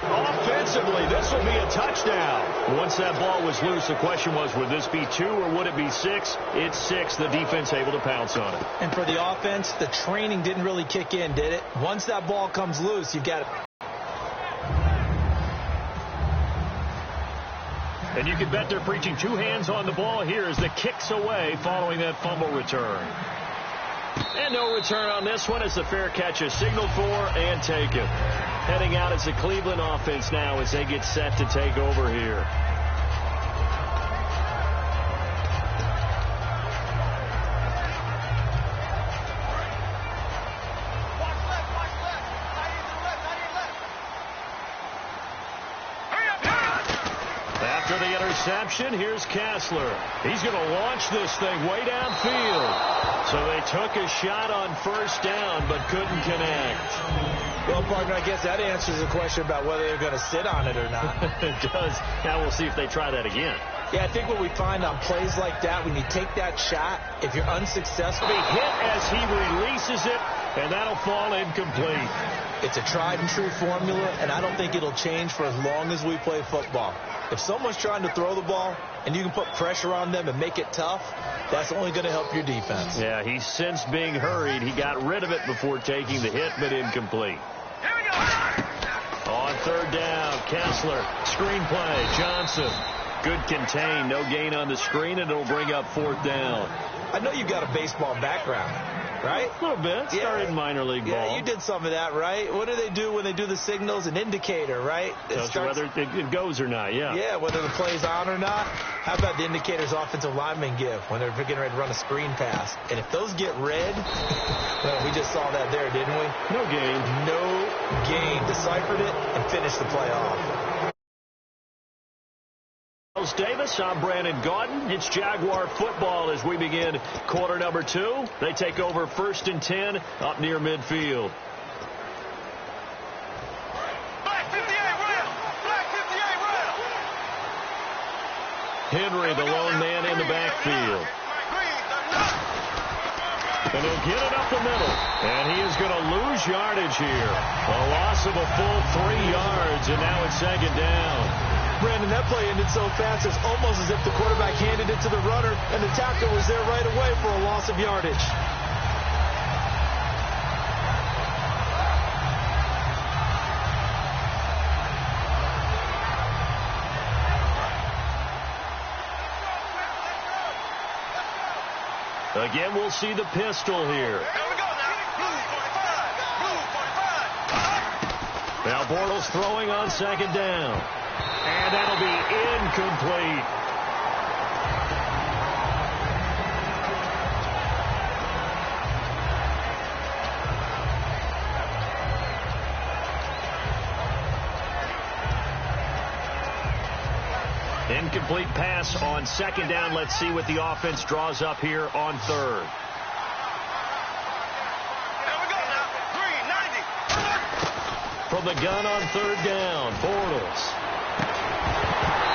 Offensively, this will be a touchdown. Once that ball was loose, the question was, would this be 2 or would it be 6? It's 6. The defense able to pounce on it. And for the offense, the training didn't really kick in, did it? Once that ball comes loose, you've got it. And you can bet they're preaching 2 hands on the ball here as the kick's away following that fumble return. And no return on this one as the fair catch is signaled for and taken. Heading out as the Cleveland offense now as they get set to take over here. After the interception, here's Kessler. He's going to launch this thing way downfield. So they took a shot on first down, but couldn't connect. Well, partner, I guess that answers the question about whether they're going to sit on it or not. It does. Now we'll see if they try that again. Yeah, I think what we find on plays like that, when you take that shot, if you're unsuccessful, they hit as he releases it, and that'll fall incomplete. It's a tried-and-true formula, and I don't think it'll change for as long as we play football. If someone's trying to throw the ball and you can put pressure on them and make it tough, that's only going to help your defense. Yeah, he's since being hurried. He got rid of it before taking the hit, but incomplete. Here we go. On third down, Kessler, screen play, Johnson. Good contain, no gain on the screen, and it'll bring up fourth down. I know you've got a baseball background, right? A little bit. Started in minor league ball. Yeah, you did some of that, right? What do they do when they do the signals? An indicator, right? Whether it goes or not, yeah. Yeah, whether the play's on or not. How about the indicators offensive linemen give when they're getting ready to run a screen pass? And if those get red, well, we just saw that there, didn't we? No gain. No gain. Deciphered it and finished the play off. Davis, I'm Brandon Gaudin. It's Jaguar football as we begin quarter number 2. They take over 1st and 10 up near midfield. Black 58 rail! Black 58 rail! Henry, the lone man in the backfield. And he'll get it up the middle. And he is going to lose yardage here. A loss of a full 3 yards, and now it's 2nd down. Brandon, that play ended so fast, it's almost as if the quarterback handed it to the runner, and the tackle was there right away for a loss of yardage. Again, we'll see the pistol here. Now Bortles throwing on 2nd down. And that'll be incomplete. Incomplete pass on 2nd down. Let's see what the offense draws up here on 3rd. From the gun on 3rd down, Bortles.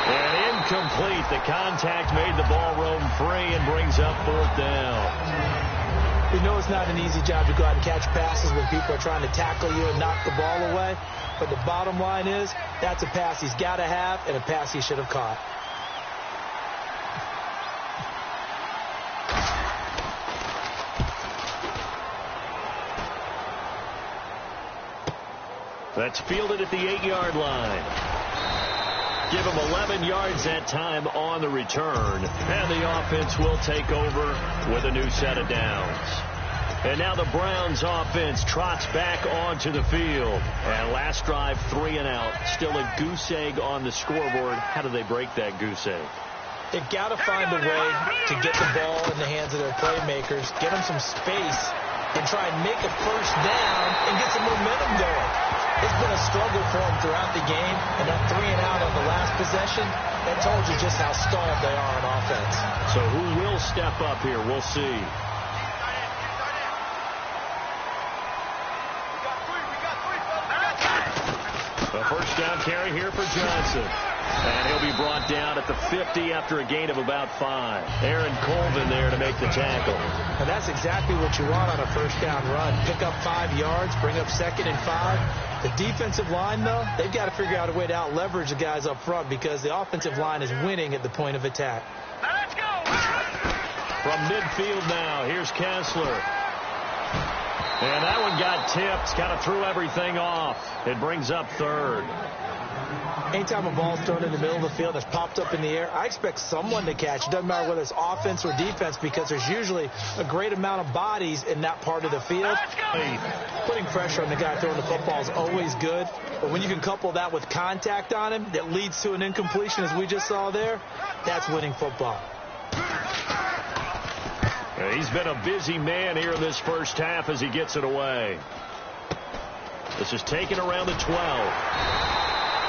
And incomplete. The contact made the ball roam free and brings up 4th down. We know it's not an easy job to go out and catch passes when people are trying to tackle you and knock the ball away. But the bottom line is, that's a pass he's got to have and a pass he should have caught. That's fielded at the 8-yard line. Give him 11 yards that time on the return. And the offense will take over with a new set of downs. And now the Browns offense trots back onto the field. And last drive, 3 and out. Still a goose egg on the scoreboard. How do they break that goose egg? They've got to find a way to get the ball in the hands of their playmakers, get them some space, and try and make a first down and get some momentum going. It's been a struggle for them throughout the game, and that 3 and out on the last possession, that told you just how stalled they are on offense. So who will step up here? We'll see. A first down carry here for Johnson. And he'll be brought down at the 50 after a gain of about 5. Aaron Colvin there to make the tackle. And that's exactly what you want on a first down run. Pick up 5 yards, bring up 2nd and 5. The defensive line, though, they've got to figure out a way to out-leverage the guys up front because the offensive line is winning at the point of attack. Now let's go. From midfield now, here's Kessler. And that one got tipped, kind of threw everything off. It brings up third. Anytime a ball's thrown in the middle of the field that's popped up in the air, I expect someone to catch. It doesn't matter whether it's offense or defense because there's usually a great amount of bodies in that part of the field. Putting pressure on the guy throwing the football is always good, but when you can couple that with contact on him that leads to an incompletion as we just saw there, that's winning football. He's been a busy man here in this first half as he gets it away. This is taken around the 12.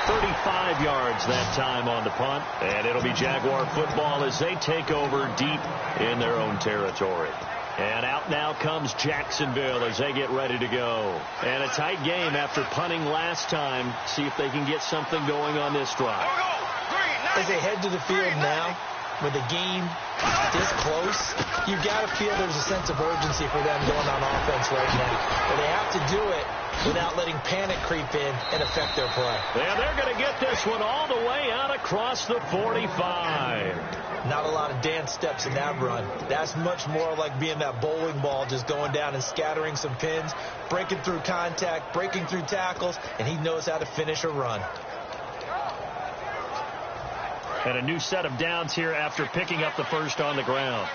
35 yards that time on the punt, and it'll be Jaguar football as they take over deep in their own territory. And out now comes Jacksonville as they get ready to go. And a tight game after punting last time. See if they can get something going on this drive. As they head to the field now, with the game this close, you've got to feel there's a sense of urgency for them going on offense right now. But they have to do it without letting panic creep in and affect their play. Yeah, they're going to get this one all the way out across the 45. Not a lot of dance steps in that run. That's much more like being that bowling ball, just going down and scattering some pins, breaking through contact, breaking through tackles, and he knows how to finish a run. And a new set of downs here after picking up the first on the ground.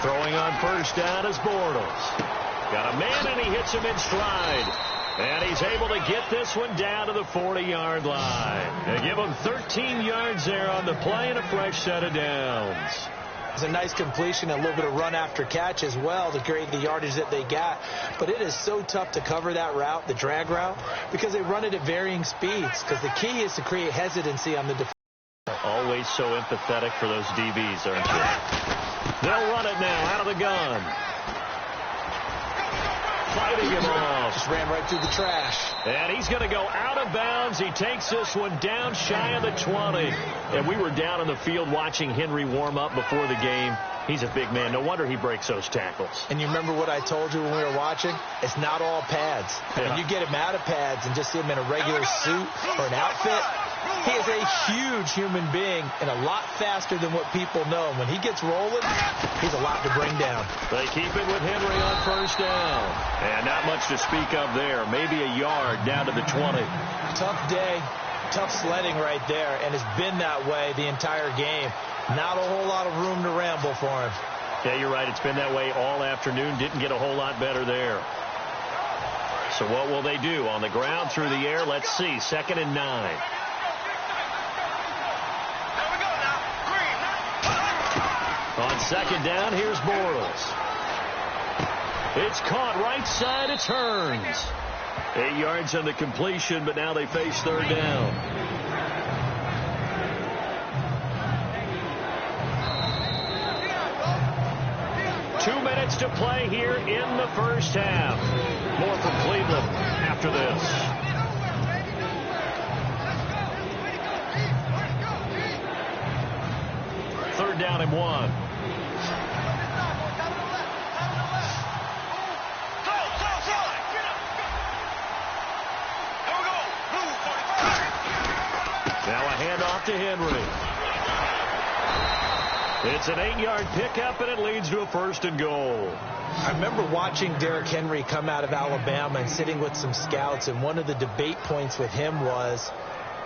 Throwing on first down is Bortles. Got a man, and he hits him in stride. And he's able to get this one down to the 40-yard line. They give him 13 yards there on the play and a fresh set of downs. It's a nice completion, a little bit of run after catch as well to create the yardage that they got. But it is so tough to cover that route, the drag route, because they run it at varying speeds. Because the key is to create hesitancy on the defense. Always so empathetic for those DBs, aren't you? They'll run it now out of the gun. Fighting him off. Just ran right through the trash. And he's going to go out of bounds. He takes this one down shy of the 20. And we were down on the field watching Henry warm up before the game. He's a big man. No wonder he breaks those tackles. And you remember what I told you when we were watching? It's not all pads. Yeah. When you get him out of pads and just see him in a regular suit or an outfit, he is a huge human being and a lot faster than what people know. When he gets rolling, he's a lot to bring down. They keep it with Henry on first down. And not much to speak of there. Maybe a yard down to the 20. Tough day, tough sledding right there, and it's been that way the entire game. Not a whole lot of room to ramble for him. Yeah, you're right. It's been that way all afternoon. Didn't get a whole lot better there. So what will they do? On the ground, through the air? Let's see. 2nd and 9. On 2nd down, here's Bortles. It's caught right side. It turns. 8 yards on the completion, but now they face 3rd down. Two minutes to play here in the first half. More from Cleveland after this. Third down and 1. Now a handoff to Henry. It's an 8-yard pickup, and it leads to a 1st and goal. I remember watching Derrick Henry come out of Alabama and sitting with some scouts, and one of the debate points with him was,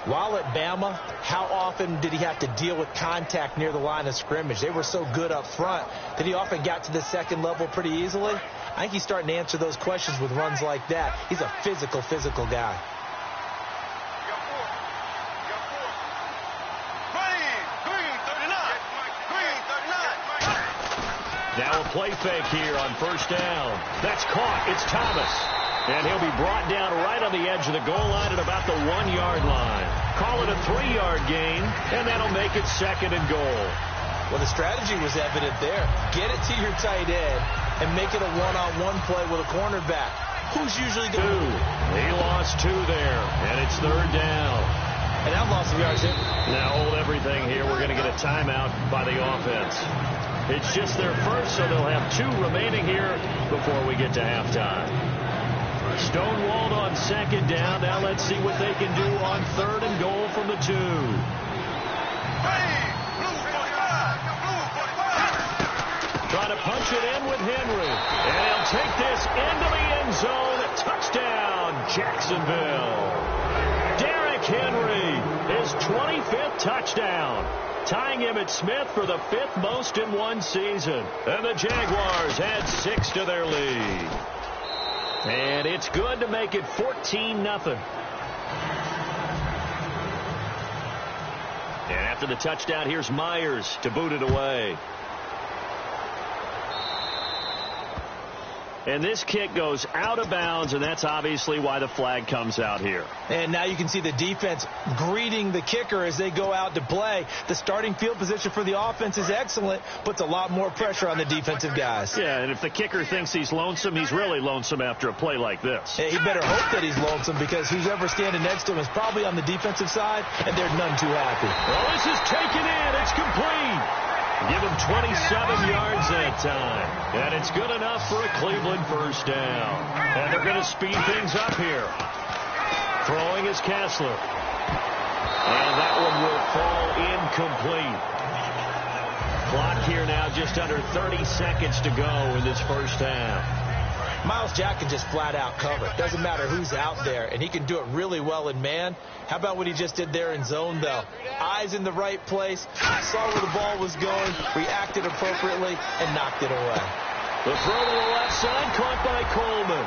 while at Bama, how often did he have to deal with contact near the line of scrimmage? They were so good up front that he often got to the second level pretty easily. I think he's starting to answer those questions with runs like that. He's a physical guy. Now a play fake here on first down. That's caught. It's Thomas. And he'll be brought down right on the edge of the goal line at about the 1-yard line. Call it a 3-yard gain, and that'll make it 2nd and goal. Well, the strategy was evident there. Get it to your tight end and make it a one-on-one play with a cornerback. Who's usually going to... He lost 2 there, and it's 3rd down. And that loss of yards. Now hold everything here. We're going to get a timeout by the offense. It's just their first, so they'll have 2 remaining here before we get to halftime. Stonewalled on second down. Now let's see what they can do on 3rd and goal from the 2. Trying to punch it in with Henry. And he'll take this into the end zone. Touchdown, Jacksonville. Derrick Henry, his 25th touchdown, tying Emmitt Smith for the 5th most in one season. And the Jaguars add 6 to their lead. And it's good to make it 14-0. And after the touchdown, here's Myers to boot it away. And this kick goes out of bounds, and that's obviously why the flag comes out here. And now you can see the defense greeting the kicker as they go out to play. The starting field position for the offense is excellent, puts a lot more pressure on the defensive guys. Yeah, and if the kicker thinks he's lonesome, he's really lonesome after a play like this. Yeah, he better hope that he's lonesome, because who's ever standing next to him is probably on the defensive side, and they're none too happy. Well, this is taken in. It's complete. Give him 27 yards that time. And it's good enough for a Cleveland first down. And they're going to speed things up here. Throwing is Kessler. And that one will fall incomplete. Clock here now, just under 30 seconds to go in this first half. Myles Jack can just flat out cover. Doesn't matter who's out there, and he can do it really well in man. How about what he just did there in zone, though? Eyes in the right place, saw where the ball was going, reacted appropriately, and knocked it away. The throw to the left side, caught by Coleman.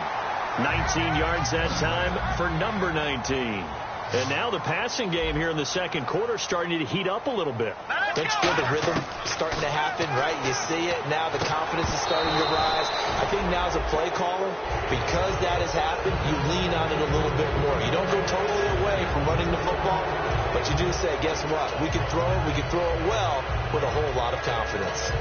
19 yards that time for number 19. And now the passing game here in the second quarter starting to heat up a little bit. Don't you feel the rhythm starting to happen, right? You see it. Now the confidence is starting to rise. I think now as a play caller, because that has happened, you lean on it a little bit more. You don't go totally away from running the football, but you do say, guess what? We can throw it. We can throw it well with a whole lot of confidence.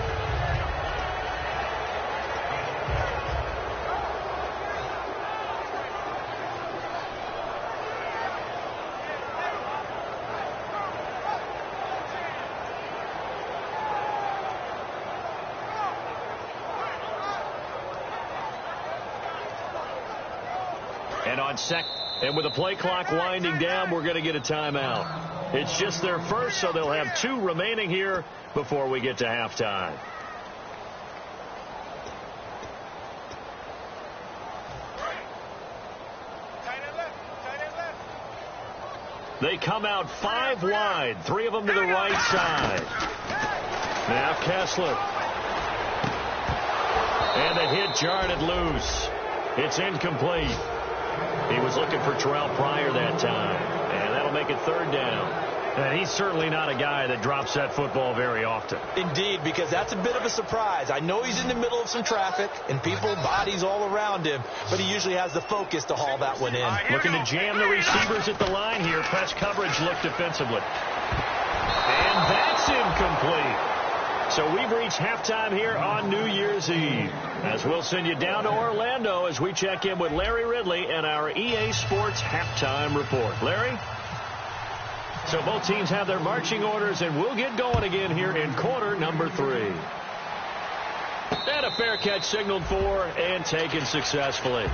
And with the play clock winding down, we're going to get a timeout. It's just their first, so they'll have 2 remaining here before we get to halftime. They come out 5 wide, 3 of them to the right side. Now Kessler. And the hit jarred it loose. It's incomplete. He was looking for Terrell Pryor that time. And that'll make it 3rd down. And he's certainly not a guy that drops that football very often. Indeed, because that's a bit of a surprise. I know he's in the middle of some traffic and people, bodies all around him, but he usually has the focus to haul that one in. Looking to jam the receivers at the line here. Press coverage look defensively. And that's incomplete. So we've reached halftime here on New Year's Eve. As we'll send you down to Orlando as we check in with Larry Ridley and our EA Sports Halftime Report. Larry? So both teams have their marching orders, and we'll get going again here in quarter number 3. And a fair catch signaled for and taken successfully.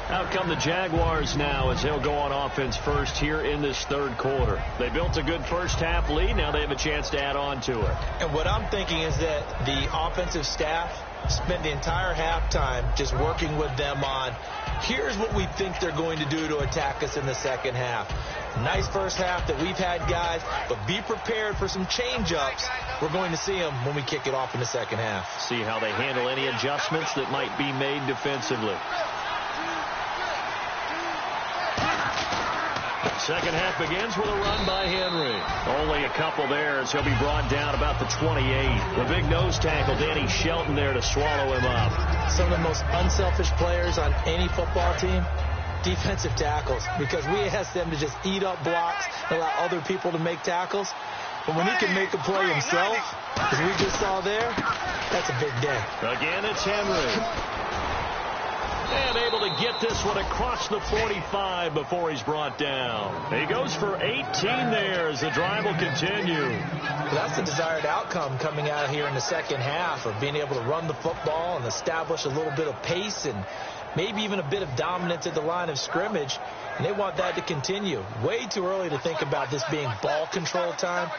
Out come the Jaguars now as they'll go on offense first here in this 3rd quarter. They built a good first half lead. Now they have a chance to add on to it. And what I'm thinking is that the offensive staff spent the entire halftime just working with them on, here's what we think they're going to do to attack us in the second half. Nice first half that we've had, guys, but be prepared for some change-ups. We're going to see them when we kick it off in the second half. See how they handle any adjustments that might be made defensively. Second half begins with a run by Henry. Only a couple there as he'll be brought down about the 28. The big nose tackle, Danny Shelton, there to swallow him up. Some of the most unselfish players on any football team, defensive tackles, because we ask them to just eat up blocks and allow other people to make tackles. But when he can make a play himself, as we just saw there, that's a big day. Again, it's Henry. And able to get this one across the 45 before he's brought down. He goes for 18 there as the drive will continue. That's the desired outcome coming out here in the second half of being able to run the football and establish a little bit of pace and maybe even a bit of dominance at the line of scrimmage. And they want that to continue. Way too early to think about this being ball control time.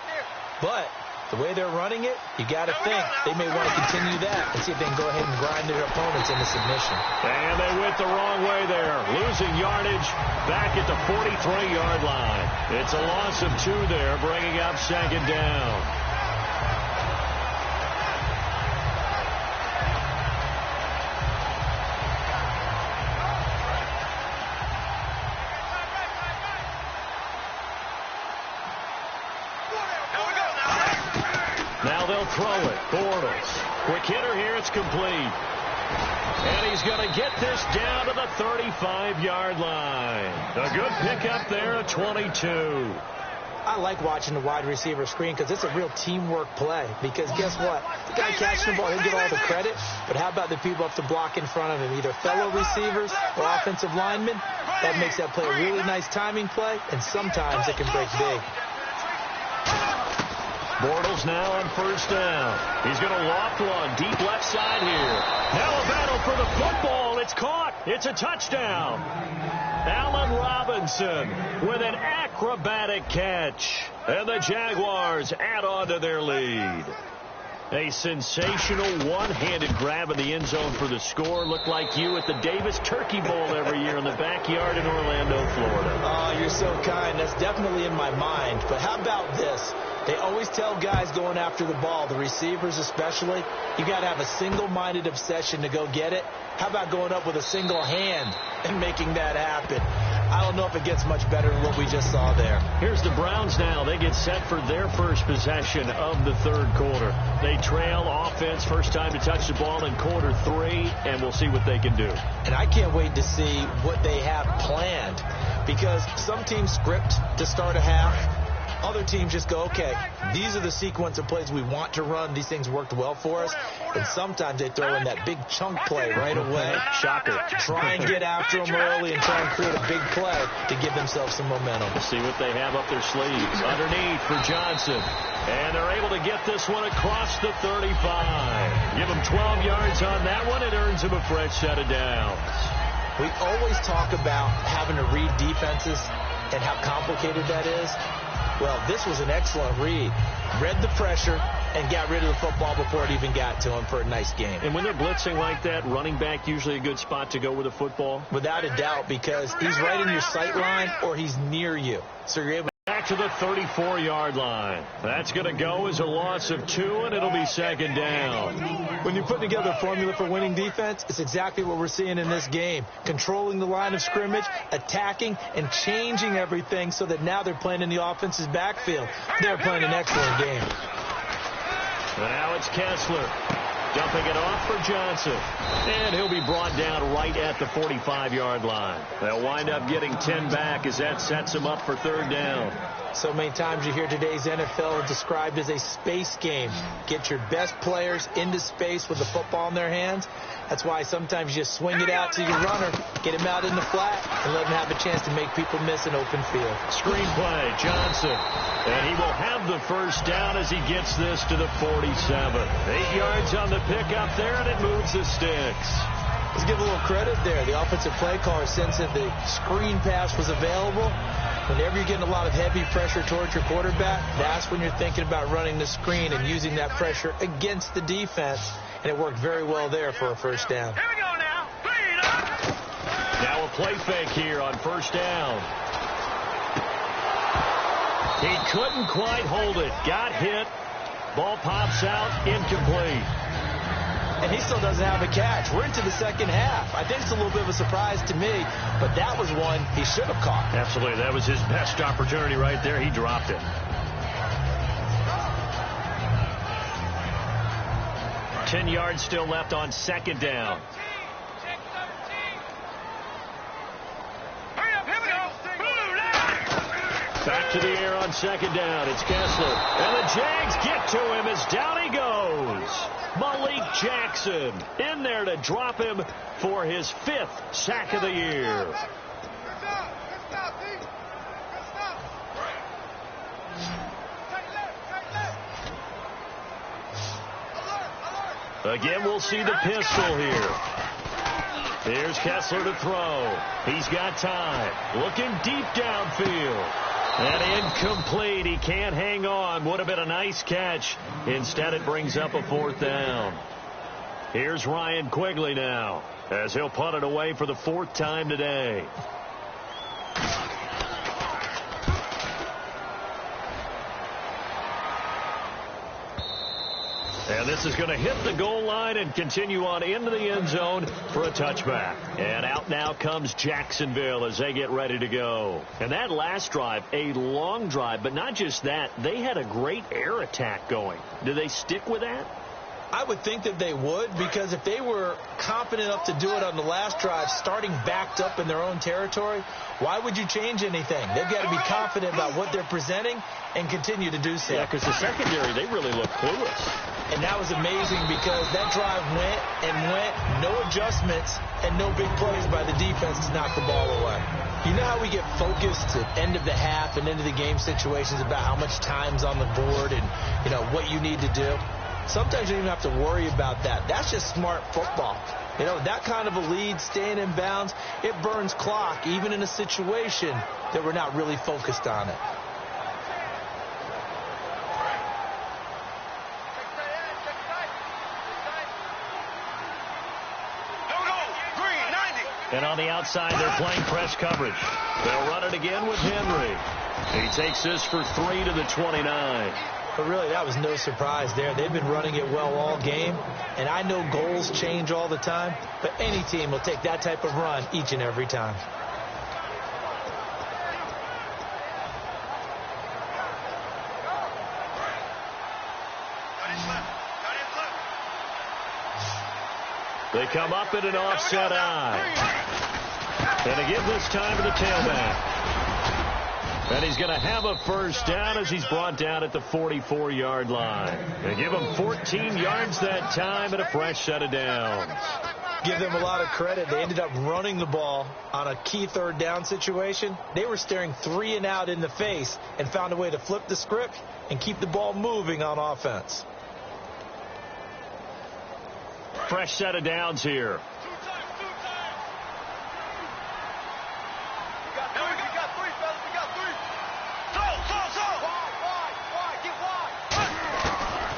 But the way they're running it, you got to think they may want to continue that and see if they can go ahead and grind their opponents into submission. And they went the wrong way there, losing yardage back at the 43-yard line. It's a loss of 2 there, bringing up second down. Now they'll throw it. Bortles. Quick hitter here. It's complete. And he's going to get this down to the 35-yard line. A good pickup there at 22. I like watching the wide receiver screen because it's a real teamwork play. Because guess what? The guy catching the ball, he'll get all the credit. But how about the people up to block in front of him, either fellow receivers or offensive linemen? That makes that play a really nice timing play, and sometimes it can break big. Bortles now on first down. He's going to loft one deep left side here. Now a battle for the football. It's caught. It's a touchdown. Allen Robinson with an acrobatic catch. And the Jaguars add on to their lead. A sensational one-handed grab in the end zone for the score. Looked like you at the Davis Turkey Bowl every year in the backyard in Orlando, Florida. Oh, you're so kind. That's definitely in my mind. But how about this? They always tell guys going after the ball, the receivers especially, you got to have a single-minded obsession to go get it. How about going up with a single hand and making that happen? I don't know if it gets much better than what we just saw there. Here's the Browns now. They get set for their first possession of the third quarter. They trail offense, first time to touch the ball in quarter 3, and we'll see what they can do. And I can't wait to see what they have planned, because some teams script to start a half. Other teams just go, okay, these are the sequence of plays we want to run. These things worked well for us. And sometimes they throw in that big chunk play right away. Shocker. Try and get after them early and try and create a big play to give themselves some momentum. We'll see what they have up their sleeves. Underneath for Johnson. And they're able to get this one across the 35. Give them 12 yards on that one. It earns them a fresh set of downs. We always talk about having to read defenses and how complicated that is. Well, this was an excellent read. Read the pressure and got rid of the football before it even got to him for a nice game. And when they're blitzing like that, running back usually a good spot to go with the football? Without a doubt, because he's right in your sight line or he's near you. So you're able back to the 34-yard line. That's going to go as a loss of 2, and it'll be second down. When you put together a formula for winning defense, it's exactly what we're seeing in this game. Controlling the line of scrimmage, attacking, and changing everything so that now they're playing in the offense's backfield. They're playing an excellent game. And now it's Kessler. Dumping it off for Johnson. And he'll be brought down right at the 45-yard line. They'll wind up getting 10 back as that sets them up for third down. So many times you hear today's NFL described as a space game. Get your best players into space with the football in their hands. That's why sometimes you just swing it out to your runner, get him out in the flat, and let him have a chance to make people miss an open field. Screen play, Johnson. And he will have the first down as he gets this to the 47. 8 yards on the pickup there, and it moves the sticks. Let's give a little credit there. The offensive play caller, since that the screen pass was available, whenever you're getting a lot of heavy pressure towards your quarterback, that's when you're thinking about running the screen and using that pressure against the defense. And it worked very well there for a first down. Here we go now. Now a play fake here on first down. He couldn't quite hold it. Got hit. Ball pops out. Incomplete. And he still doesn't have a catch. We're into the second half. I think it's a little bit of a surprise to me, but that was one he should have caught. Absolutely. That was his best opportunity right there. He dropped it. 10 yards still left on second down. Back to the air on second down. It's Kessler. And the Jags get to him as down he goes. Malik Jackson in there to drop him for his 5th sack of the year. Again, we'll see the pistol here. Here's Kessler to throw. He's got time. Looking deep downfield. And incomplete. He can't hang on. Would have been a nice catch. Instead, it brings up a 4th down. Here's Ryan Quigley now, as he'll punt it away for the 4th time today. And this is going to hit the goal line and continue on into the end zone for a touchback. And out now comes Jacksonville as they get ready to go. And that last drive, a long drive, but not just that. They had a great air attack going. Do they stick with that? I would think that they would, because if they were confident enough to do it on the last drive, starting backed up in their own territory, why would you change anything? They've got to be confident about what they're presenting and continue to do so. Yeah, because the secondary, they really look clueless. And that was amazing because that drive went and went, no adjustments, and no big plays by the defense to knock the ball away. You know how we get focused at end of the half and end of the game situations about how much time's on the board and, you know, what you need to do? Sometimes you don't even have to worry about that. That's just smart football. You know, that kind of a lead, staying in bounds, it burns clock, even in a situation that we're not really focused on it. And on the outside, they're playing press coverage. They'll run it again with Henry. He takes this for 3 to the 29. But really, that was no surprise there. They've been running it well all game. And I know goals change all the time, but any team will take that type of run each and every time. They come up in an offset eye. And again this time to the tailback. And he's going to have a first down as he's brought down at the 44-yard line. They give him 14 yards that time and a fresh set of downs. Give them a lot of credit. They ended up running the ball on a key 3rd down situation. They were staring 3 and out in the face and found a way to flip the script and keep the ball moving on offense. Fresh set of downs here.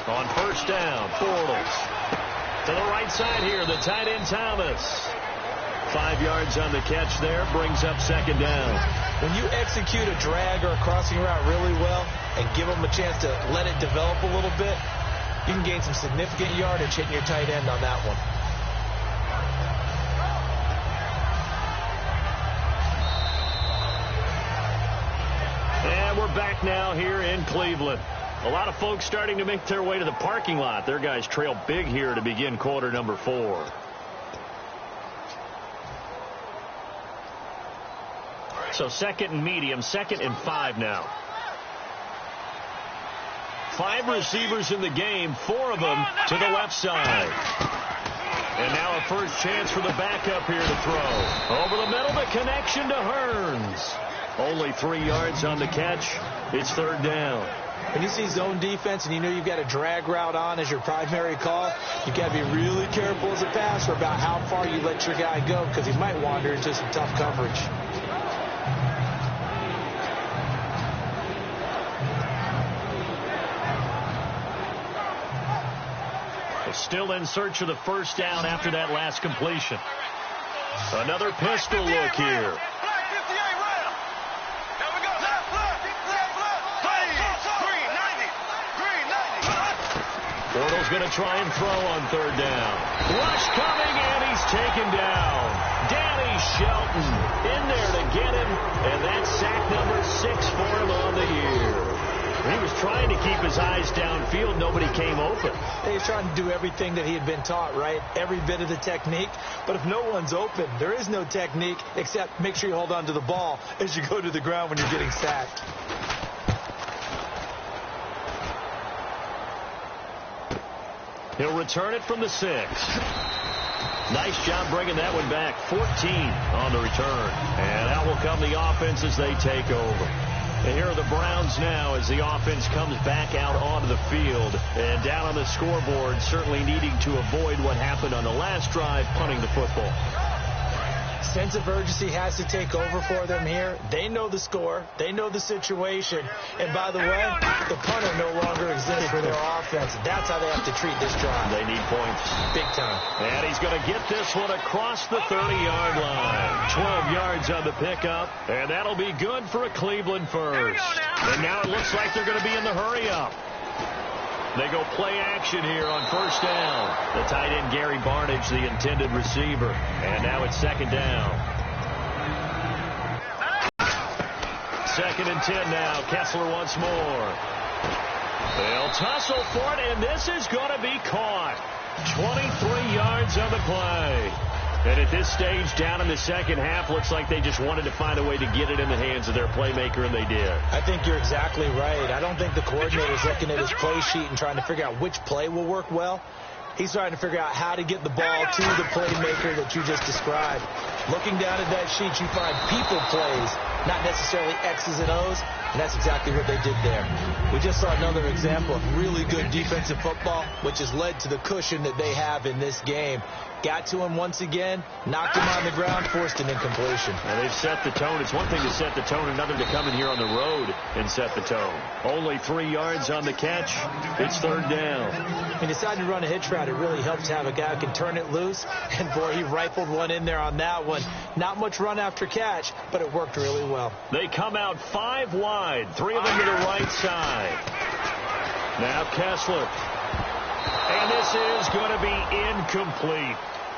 On first down, Bortles. To the right side here, the tight end Thomas. 5 yards on the catch there, brings up 2nd down. When you execute a drag or a crossing route really well and give them a chance to let it develop a little bit, you can gain some significant yardage hitting your tight end on that one. And we're back now here in Cleveland. A lot of folks starting to make their way to the parking lot. Their guys trail big here to begin quarter number 4. So 2nd and medium, 2nd and 5 now. 5 receivers in the game, 4 of them to the left side. And now a first chance for the backup here to throw. Over the middle, the connection to Hearns. Only 3 yards on the catch. It's 3rd down. When you see zone defense and you know you've got a drag route on as your primary call, you've got to be really careful as a passer about how far you let your guy go because he might wander into some tough coverage. Still in search of the first down after that last completion. Another pistol look here. Bortles going to try and throw on 3rd down. Rush coming, and he's taken down. Danny Shelton in there to get him, and that's sack number 6 for him on the year. He was trying to keep his eyes downfield. Nobody came open. He's trying to do everything that he had been taught, right? Every bit of the technique. But if no one's open, there is no technique except make sure you hold on to the ball as you go to the ground when you're getting sacked. He'll return it from the 6. Nice job bringing that one back. 14 on the return. And out will come the offense as they take over. And here are the Browns now as the offense comes back out onto the field. And down on the scoreboard, certainly needing to avoid what happened on the last drive, punting the football. Sense of urgency has to take over for them here. They know the score. They know the situation. And by the way, the punter no longer exists for their offense. That's how they have to treat this drive. They need points. Big time. And he's going to get this one across the 30-yard line. 12 yards on the pickup. And that'll be good for a Cleveland first. And now it looks like they're going to be in the hurry-up. They go play action here on first down. The tight end, Gary Barnidge, the intended receiver. And now it's second down. 2nd and 10 now. Kessler once more. They'll tussle for it, and this is going to be caught. 23 yards on the play. And at this stage, down in the second half, looks like they just wanted to find a way to get it in the hands of their playmaker, and they did. I think you're exactly right. I don't think the coordinator's looking at his play sheet and trying to figure out which play will work well. He's trying to figure out how to get the ball to the playmaker that you just described. Looking down at that sheet, you find people plays, not necessarily X's and O's, and that's exactly what they did there. We just saw another example of really good defensive football, which has led to the cushion that they have in this game. Got to him once again, knocked him on the ground, forced an incompletion. Well, they've set the tone. It's one thing to set the tone, another to come in here on the road and set the tone. Only 3 yards on the catch. It's third down. He decided to run a hitch route. It really helps to have a guy who can turn it loose. And, boy, he rifled one in there on that one. Not much run after catch, but it worked really well. They come out 5 wide, 3 of them to the right side. Now Kessler. And this is going to be incomplete.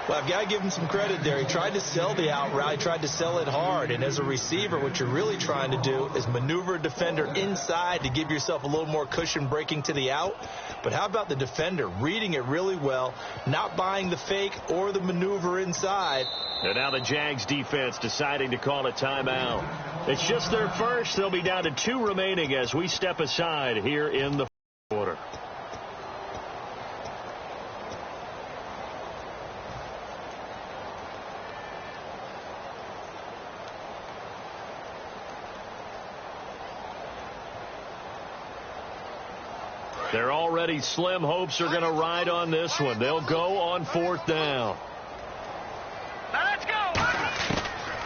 Well, I've got to give him some credit there. He tried to sell the out route. He tried to sell it hard. And as a receiver, what you're really trying to do is maneuver a defender inside to give yourself a little more cushion breaking to the out. But how about the defender reading it really well, not buying the fake or the maneuver inside. And now the Jags defense deciding to call a timeout. It's just their first. They'll be down to 2 remaining as we step aside here in the quarter. Their already slim hopes are going to ride on this one. They'll go on 4th down. Now let's go.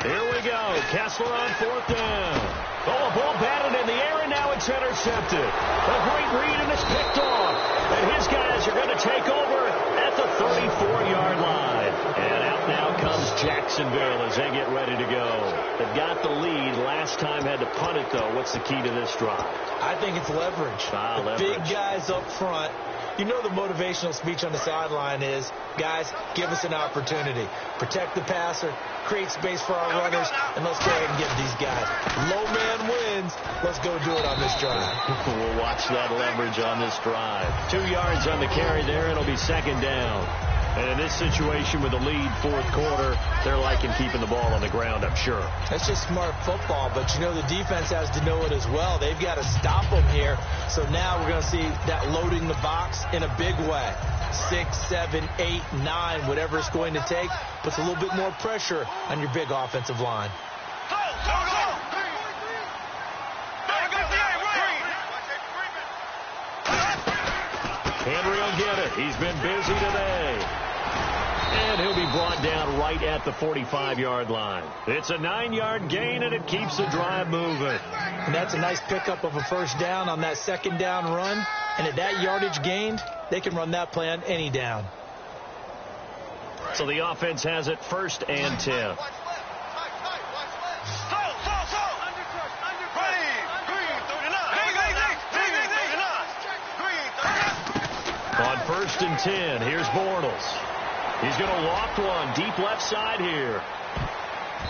Here we go. Kessler on 4th down. Oh, a ball batted in the air, and now it's intercepted. A great read, and it's picked off. And his guys are going to take over at the 34-yard line. And out now comes Jacksonville as they get ready to go. They've got the lead. Last time had to punt it, though. What's the key to this drive? I think it's leverage. The big guys up front. You know the motivational speech on the sideline is, guys, give us an opportunity. Protect the passer, create space for our runners, and let's go ahead and get these guys. Low man wins. Let's go do it on this drive. We'll watch that leverage on this drive. 2 yards on the carry there. It'll be second down. And in this situation with the lead 4th quarter, they're liking keeping the ball on the ground, I'm sure. That's just smart football, but you know the defense has to know it as well. They've got to stop them here. So now we're going to see that loading the box in a big way. 6, 7, 8, 9, whatever it's going to take, puts a little bit more pressure on your big offensive line. Go, go, go. Henry will get it. He's been busy today. And he'll be brought down right at the 45-yard line. It's a 9-yard gain, and it keeps the drive moving. And that's a nice pickup of a first down on that second down run. And at that yardage gained, they can run that play on any down. So the offense has it 1st and 10. On 1st and 10, here's Bortles. He's going to loft one deep left side here.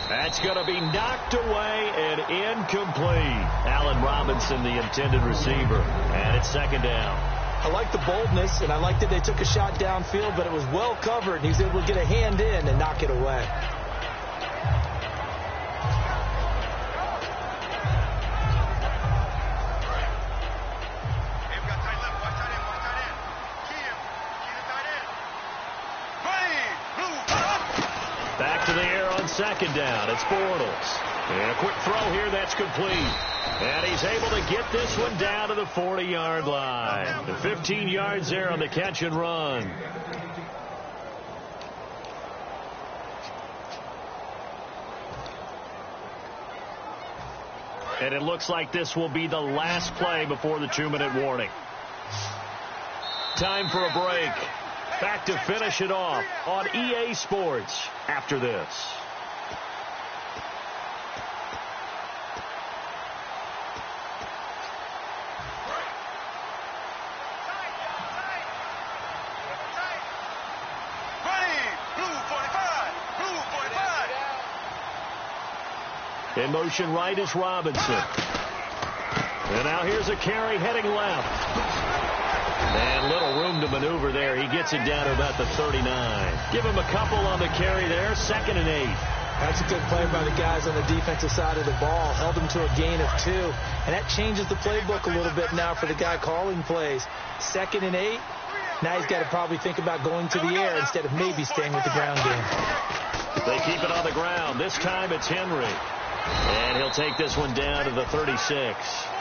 That's going to be knocked away and incomplete. Allen Robinson, the intended receiver. And it's second down. I like the boldness, and I like that they took a shot downfield, but it was well covered, and he was able to get a hand in and knock it away. on second down. It's Bortles. And a quick throw here that's complete. And he's able to get this one down to the 40-yard line. 15 yards there on the catch and run. And it looks like this will be the last play before the 2-minute warning. Time for a break. Back to finish it off on EA Sports after this. In motion right is Robinson. And now here's a carry heading left. And little room to maneuver there. He gets it down to about the 39. Give him a couple on the carry there. 2nd and 8. That's a good play by the guys on the defensive side of the ball. Held him to a gain of 2. And that changes the playbook a little bit now for the guy calling plays. 2nd and 8. Now he's got to probably think about going to the air instead of maybe staying with the ground game. They keep it on the ground. This time it's Henry. And he'll take this one down to the 36.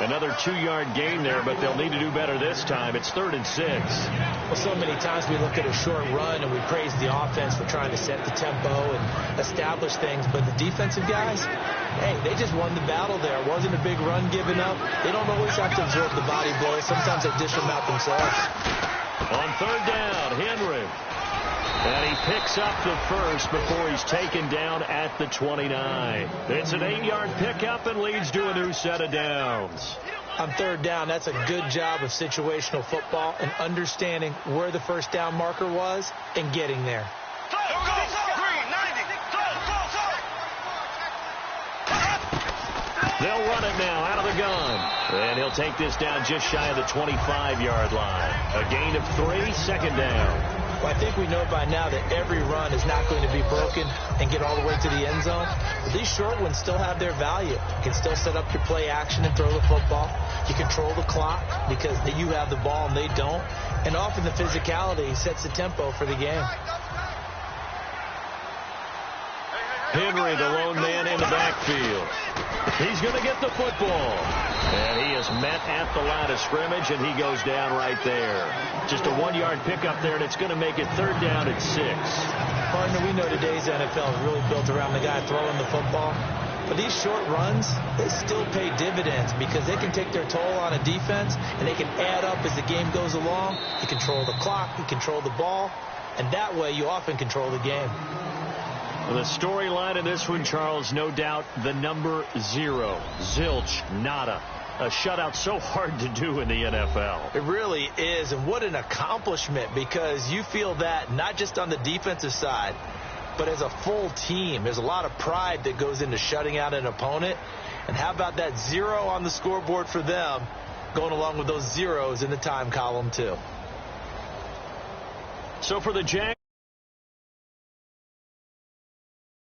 Another 2-yard gain there, but they'll need to do better this time. It's 3rd and 6. Well, so many times we look at a short run and we praise the offense for trying to set the tempo and establish things. But the defensive guys, hey, they just won the battle there. It wasn't a big run given up. They don't always have to absorb the body blows. Sometimes they dish them out themselves. On 3rd down, Henry. And he picks up the first before he's taken down at the 29. It's an 8-yard pickup and leads to a new set of downs. On 3rd down, that's a good job of situational football and understanding where the first down marker was and getting there. They'll run it now out of the gun. And he'll take this down just shy of the 25-yard line. A gain of 3, 2nd down. Well, I think we know by now that every run is not going to be broken and get all the way to the end zone. But these short ones still have their value. You can still set up your play action and throw the football. You control the clock because you have the ball and they don't. And often the physicality sets the tempo for the game. Henry, the lone man in the backfield. He's going to get the football. And he is met at the line of scrimmage, and he goes down right there. Just a 1-yard pickup there, and it's going to make it 3rd down at 6. Partner, we know today's NFL is really built around the guy throwing the football. But these short runs, they still pay dividends because they can take their toll on a defense, and they can add up as the game goes along. You control the clock, you control the ball, and that way you often control the game. The storyline in this one, Charles, no doubt the number 0. Zilch, nada. A shutout so hard to do in the NFL. It really is, and what an accomplishment, because you feel that not just on the defensive side, but as a full team. There's a lot of pride that goes into shutting out an opponent. And how about that 0 on the scoreboard for them, going along with those zeros in the time column, too. So for the Jags,